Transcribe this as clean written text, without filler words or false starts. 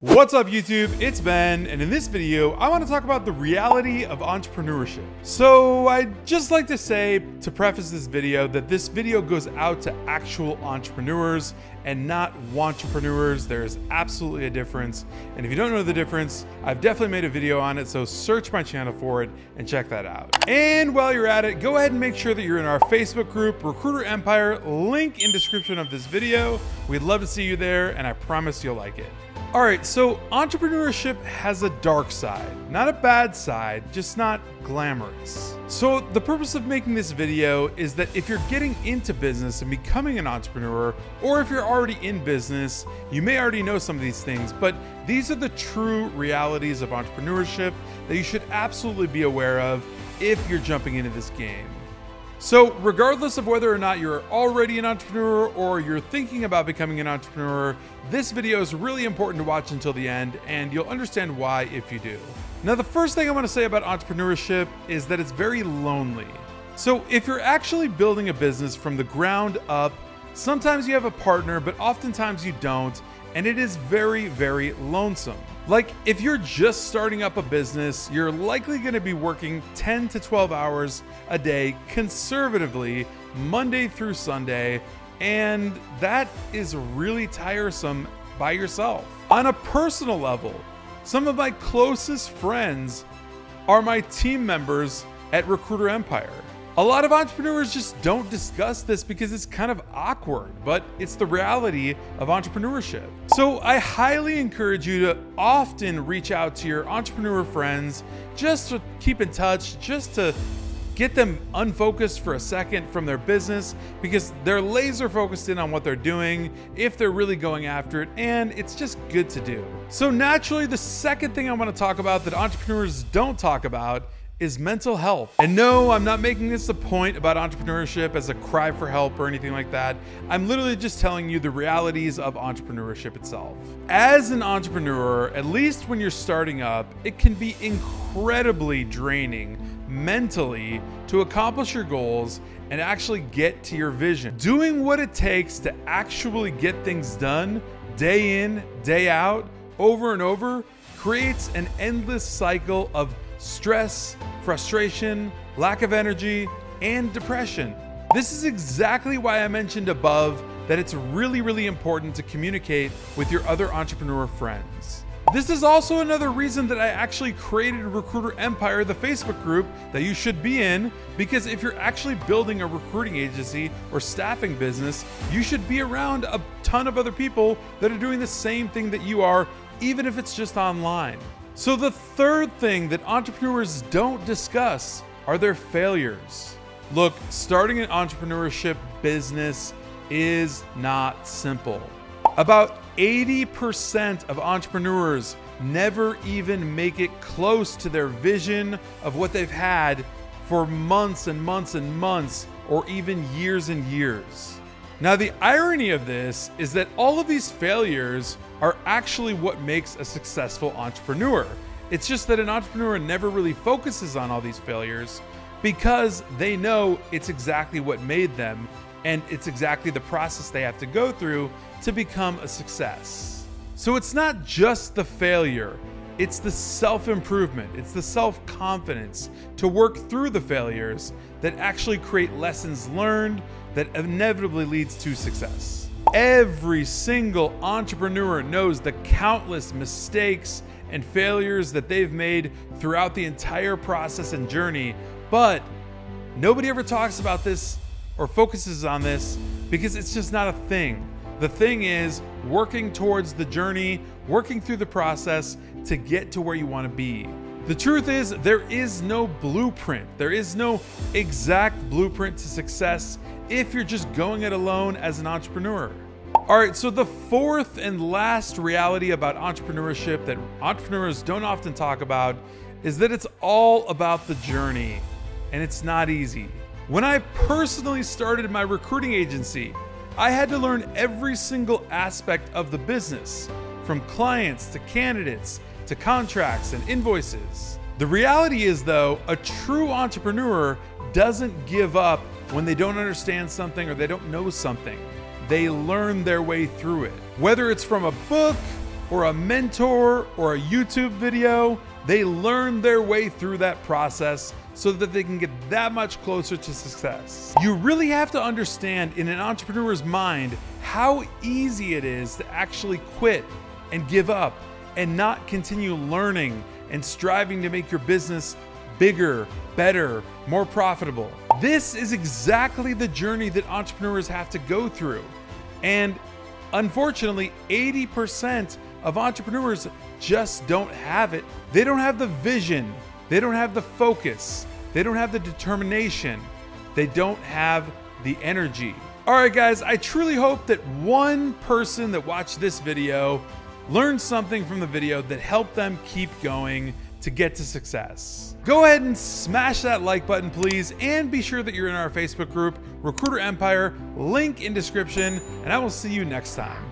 What's up YouTube, it's Ben, and in this video, I want to talk about the reality of entrepreneurship. So I'd just like to say, to preface this video, that this video goes out to actual entrepreneurs and not wantrepreneurs. There's absolutely a difference. And if you don't know the difference, I've definitely made a video on it, so search my channel for it and check that out. And while you're at it, go ahead and make sure that you're in our Facebook group, Recruiter Empire, link in description of this video. We'd love to see you there, and I promise you'll like it. All right, so entrepreneurship has a dark side, not a bad side, just not glamorous. So the purpose of making this video is that if you're getting into business and becoming an entrepreneur, or if you're already in business, you may already know some of these things, but these are the true realities of entrepreneurship that you should absolutely be aware of if you're jumping into this game. So regardless of whether or not you're already an entrepreneur or you're thinking about becoming an entrepreneur, this video is really important to watch until the end, and you'll understand why if you do. Now, the first thing I want to say about entrepreneurship is that it's very lonely. So if you're actually building a business from the ground up, sometimes you have a partner, but oftentimes you don't, and it is very, very lonesome. Like, if you're just starting up a business, you're likely going to be working 10 to 12 hours a day conservatively, Monday through Sunday, and that is really tiresome by yourself. On a personal level, some of my closest friends are my team members at Recruiter Empire. A lot of entrepreneurs just don't discuss this because it's kind of awkward, but it's the reality of entrepreneurship. So I highly encourage you to often reach out to your entrepreneur friends just to keep in touch, just to get them unfocused for a second from their business, because they're laser focused in on what they're doing, if they're really going after it, and it's just good to do. So naturally, the second thing I want to talk about that entrepreneurs don't talk about is mental health. And no, I'm not making this a point about entrepreneurship as a cry for help or anything like that. I'm literally just telling you the realities of entrepreneurship itself. As an entrepreneur, at least when you're starting up, it can be incredibly draining mentally to accomplish your goals and actually get to your vision. Doing what it takes to actually get things done day in, day out, over and over, creates an endless cycle of stress, frustration, lack of energy, and depression. This is exactly why I mentioned above that it's really, really important to communicate with your other entrepreneur friends. This is also another reason that I actually created Recruiter Empire, the Facebook group that you should be in, because if you're actually building a recruiting agency or staffing business, you should be around a ton of other people that are doing the same thing that you are, even if it's just online. So the third thing that entrepreneurs don't discuss are their failures. Look, starting an entrepreneurship business is not simple. About 80% of entrepreneurs never even make it close to their vision of what they've had for months and months and months, or even years and years. Now, the irony of this is that all of these failures are actually what makes a successful entrepreneur. It's just that an entrepreneur never really focuses on all these failures because they know it's exactly what made them, and it's exactly the process they have to go through to become a success. So it's not just the failure, it's the self-improvement, it's the self-confidence to work through the failures that actually create lessons learned that inevitably leads to success. Every single entrepreneur knows the countless mistakes and failures that they've made throughout the entire process and journey, but nobody ever talks about this or focuses on this because it's just not a thing. The thing is working towards the journey, working through the process to get to where you want to be. The truth is, there is no blueprint. There is no exact blueprint to success if you're just going it alone as an entrepreneur. All right, so the fourth and last reality about entrepreneurship that entrepreneurs don't often talk about is that it's all about the journey, and it's not easy. When I personally started my recruiting agency, I had to learn every single aspect of the business, from clients to candidates to contracts and invoices. The reality is, though, a true entrepreneur doesn't give up when they don't understand something or they don't know something. They learn their way through it. Whether it's from a book, or a mentor or a YouTube video. They learn their way through that process so that they can get that much closer to success. You really have to understand in an entrepreneur's mind how easy it is to actually quit and give up and not continue learning and striving to make your business bigger, better, more profitable. This is exactly the journey that entrepreneurs have to go through. And unfortunately, 80% of entrepreneurs just don't have it. They don't have the vision. They don't have the focus. They don't have the determination. They don't have the energy. All right, guys, I truly hope that one person that watched this video learned something from the video that helped them keep going to get to success. Go ahead and smash that like button, please, and be sure that you're in our Facebook group, Recruiter Empire, link in description, and I will see you next time.